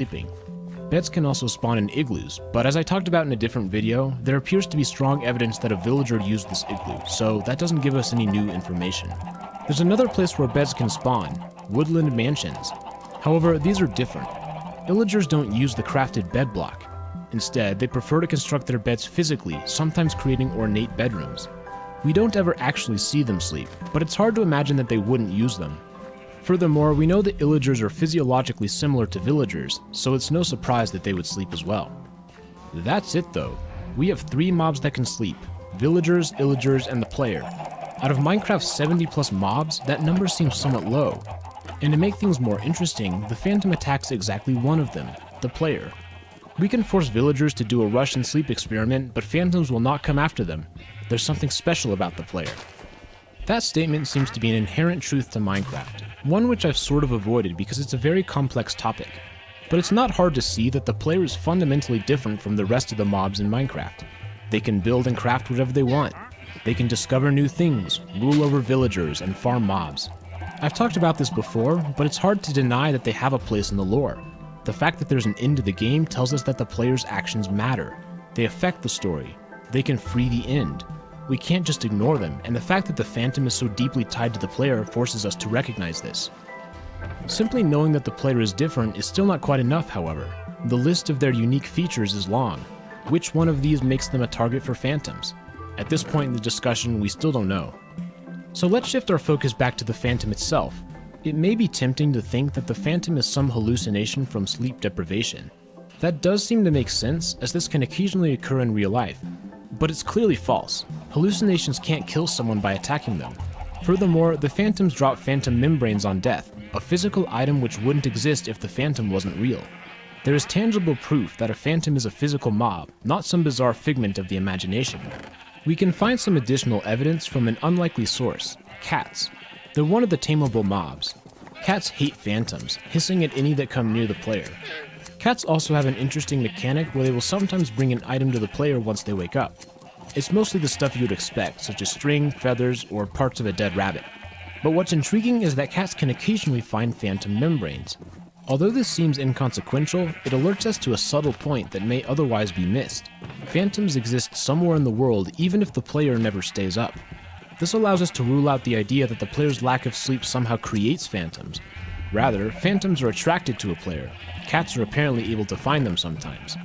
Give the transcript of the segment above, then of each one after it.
sleeping. Beds can also spawn in igloos, but as I talked about in a different video, there appears to be strong evidence that a villager used this igloo, so that doesn't give us any new information. There's another place where beds can spawn, woodland mansions. However, these are different. Villagers don't use the crafted bed block. Instead, they prefer to construct their beds physically, sometimes creating ornate bedrooms. We don't ever actually see them sleep, but it's hard to imagine that they wouldn't use them. Furthermore, we know that illagers are physiologically similar to villagers, so it's no surprise that they would sleep as well. That's it though. We have 3 mobs that can sleep: villagers, illagers, and the player. Out of Minecraft's 70 plus mobs, that number seems somewhat low. And to make things more interesting, the Phantom attacks exactly one of them, the player. We can force villagers to do a rush and sleep experiment, but phantoms will not come after them. There's something special about the player. That statement seems to be an inherent truth to Minecraft, one which I've sort of avoided because it's a very complex topic. But it's not hard to see that the player is fundamentally different from the rest of the mobs in Minecraft. They can build and craft whatever they want. They can discover new things, rule over villagers, and farm mobs. I've talked about this before, but it's hard to deny that they have a place in the lore. The fact that there's an end to the game tells us that the player's actions matter. They affect the story. They can free the end. We can't just ignore them, and the fact that the Phantom is so deeply tied to the player forces us to recognize this. Simply knowing that the player is different is still not quite enough, however. The list of their unique features is long. Which one of these makes them a target for phantoms? At this point in the discussion, we still don't know. So let's shift our focus back to the Phantom itself. It may be tempting to think that the Phantom is some hallucination from sleep deprivation. That does seem to make sense, as this can occasionally occur in real life. But it's clearly false. Hallucinations can't kill someone by attacking them. Furthermore, the Phantoms drop phantom membranes on death, a physical item which wouldn't exist if the Phantom wasn't real. There is tangible proof that a Phantom is a physical mob, not some bizarre figment of the imagination. We can find some additional evidence from an unlikely source: cats. They're one of the tameable mobs. Cats hate phantoms, hissing at any that come near the player. Cats also have an interesting mechanic where they will sometimes bring an item to the player once they wake up. It's mostly the stuff you would expect, such as string, feathers, or parts of a dead rabbit. But what's intriguing is that cats can occasionally find phantom membranes. Although this seems inconsequential, it alerts us to a subtle point that may otherwise be missed. Phantoms exist somewhere in the world even if the player never stays up. This allows us to rule out the idea that the player's lack of sleep somehow creates phantoms. Rather, phantoms are attracted to a player. Cats are apparently able to find them sometimes.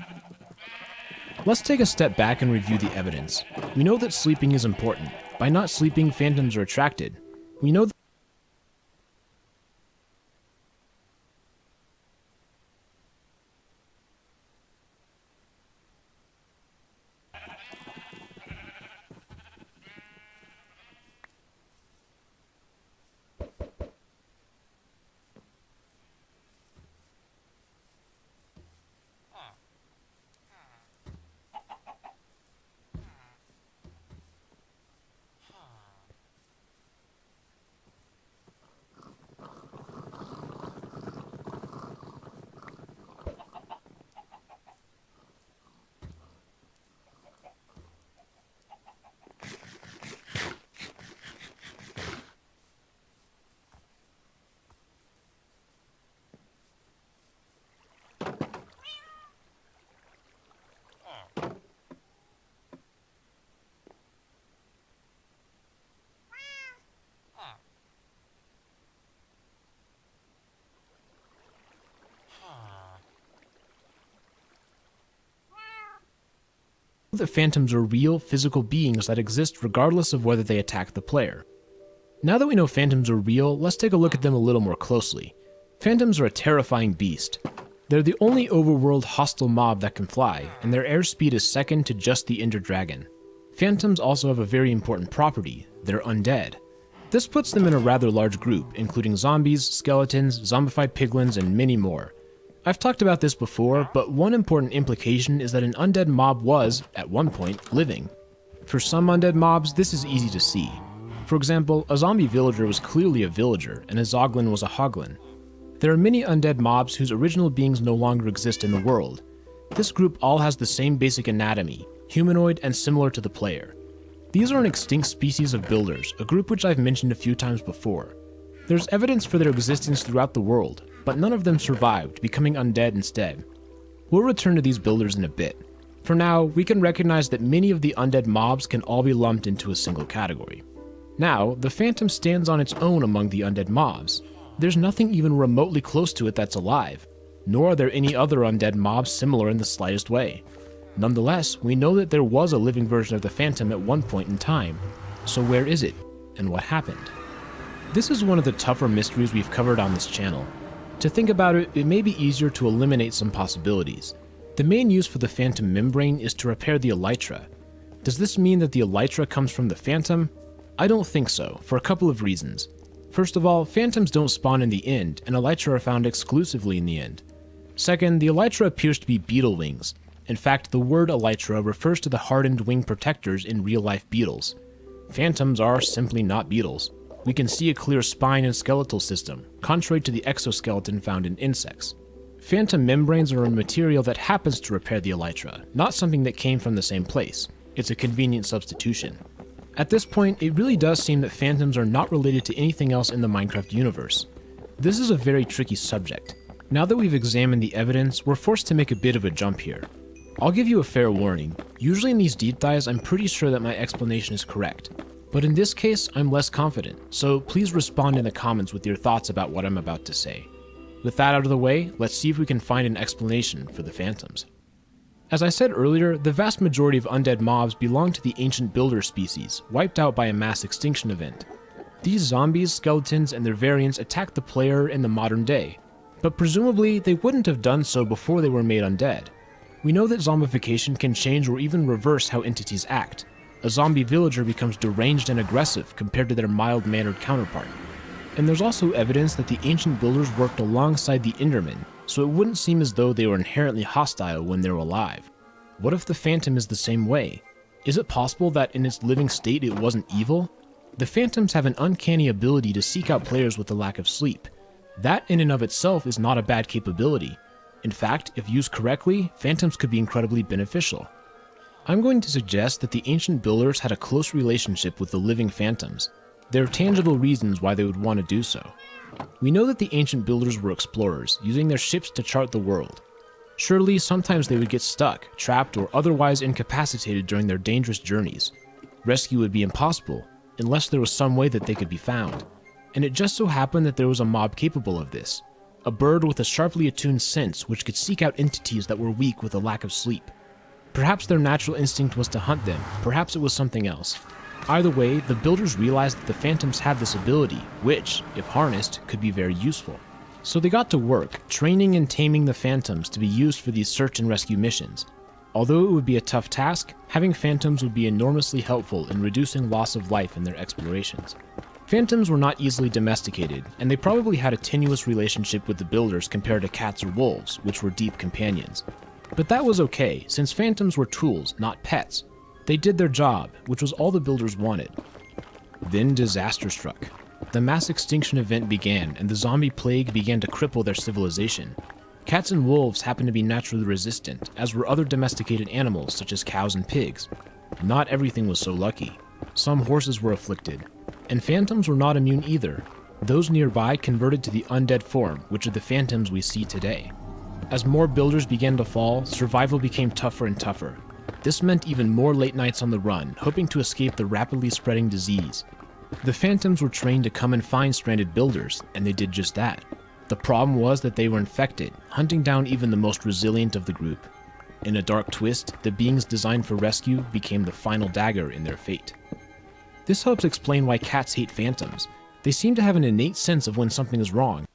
Let's take a step back and review the evidence. We know that sleeping is important. By not sleeping, phantoms are attracted. We know that phantoms are real, physical beings that exist regardless of whether they attack the player. Now that we know phantoms are real, let's take a look at them a little more closely. Phantoms are a terrifying beast. They're the only overworld hostile mob that can fly, and their airspeed is second to just the Ender Dragon. Phantoms also have a very important property: they're undead. This puts them in a rather large group, including zombies, skeletons, zombified piglins, and many more. I've talked about this before, but one important implication is that an undead mob was, at one point, living. For some undead mobs, this is easy to see. For example, a zombie villager was clearly a villager, and a zoglin was a hoglin. There are many undead mobs whose original beings no longer exist in the world. This group all has the same basic anatomy, humanoid and similar to the player. These are an extinct species of builders, a group which I've mentioned a few times before. There's evidence for their existence throughout the world. but none of them survived, becoming undead instead. We'll return to these builders in a bit. For now, we can recognize that many of the undead mobs can all be lumped into a single category. Now, the Phantom stands on its own among the undead mobs. There's nothing even remotely close to it that's alive, nor are there any other undead mobs similar in the slightest way. Nonetheless, we know that there was a living version of the Phantom at one point in time. So where is it, and what happened? This is one of the tougher mysteries we've covered on this channel. To think about it, it may be easier to eliminate some possibilities. The main use for the Phantom membrane is to repair the elytra. Does this mean that the elytra comes from the Phantom? I don't think so, for a couple of reasons. First of all, Phantoms don't spawn in the end, and elytra are found exclusively in the end. Second, the elytra appears to be beetle wings. In fact, the word elytra refers to the hardened wing protectors in real-life beetles. Phantoms are simply not beetles. We can see a clear spine and skeletal system, contrary to the exoskeleton found in insects. Phantom membranes are a material that happens to repair the elytra, not something that came from the same place. It's a convenient substitution. At this point, it really does seem that Phantoms are not related to anything else in the Minecraft universe. This is a very tricky subject. Now that we've examined the evidence, we're forced to make a bit of a jump here. I'll give you a fair warning. Usually in these deep dives, I'm pretty sure that my explanation is correct. But in this case, I'm less confident, so please respond in the comments with your thoughts about what I'm about to say. With that out of the way, let's see if we can find an explanation for the Phantoms. As I said earlier, the vast majority of undead mobs belong to the ancient builder species, wiped out by a mass extinction event. These zombies, skeletons, and their variants attack the player in the modern day, but presumably they wouldn't have done so before they were made undead. We know that zombification can change or even reverse how entities act. A zombie villager becomes deranged and aggressive compared to their mild-mannered counterpart. And there's also evidence that the ancient builders worked alongside the Endermen, so it wouldn't seem as though they were inherently hostile when they were alive. What if the Phantom is the same way? Is it possible that in its living state it wasn't evil? The Phantoms have an uncanny ability to seek out players with a lack of sleep. That in and of itself is not a bad capability. In fact, if used correctly, Phantoms could be incredibly beneficial. I'm going to suggest that the ancient builders had a close relationship with the living Phantoms. There are tangible reasons why they would want to do so. We know that the ancient builders were explorers, using their ships to chart the world. Surely, sometimes they would get stuck, trapped, or otherwise incapacitated during their dangerous journeys. Rescue would be impossible, unless there was some way that they could be found. And it just so happened that there was a mob capable of this. A bird with a sharply attuned sense which could seek out entities that were weak with a lack of sleep. Perhaps their natural instinct was to hunt them, perhaps it was something else. Either way, the builders realized that the Phantoms had this ability, which, if harnessed, could be very useful. So they got to work, training and taming the Phantoms to be used for these search and rescue missions. Although it would be a tough task, having Phantoms would be enormously helpful in reducing loss of life in their explorations. Phantoms were not easily domesticated, and they probably had a tenuous relationship with the builders compared to cats or wolves, which were deep companions. But that was okay, since Phantoms were tools, not pets. They did their job, which was all the builders wanted. Then disaster struck. The mass extinction event began, and the zombie plague began to cripple their civilization. Cats and wolves happened to be naturally resistant, as were other domesticated animals such as cows and pigs. Not everything was so lucky. Some horses were afflicted. And Phantoms were not immune either. Those nearby converted to the undead form, which are the Phantoms we see today. As more builders began to fall, survival became tougher and tougher. This meant even more late nights on the run, hoping to escape the rapidly spreading disease. The Phantoms were trained to come and find stranded builders, and they did just that. The problem was that they were infected, hunting down even the most resilient of the group. In a dark twist, the beings designed for rescue became the final dagger in their fate. This helps explain why cats hate Phantoms. They seem to have an innate sense of when something is wrong,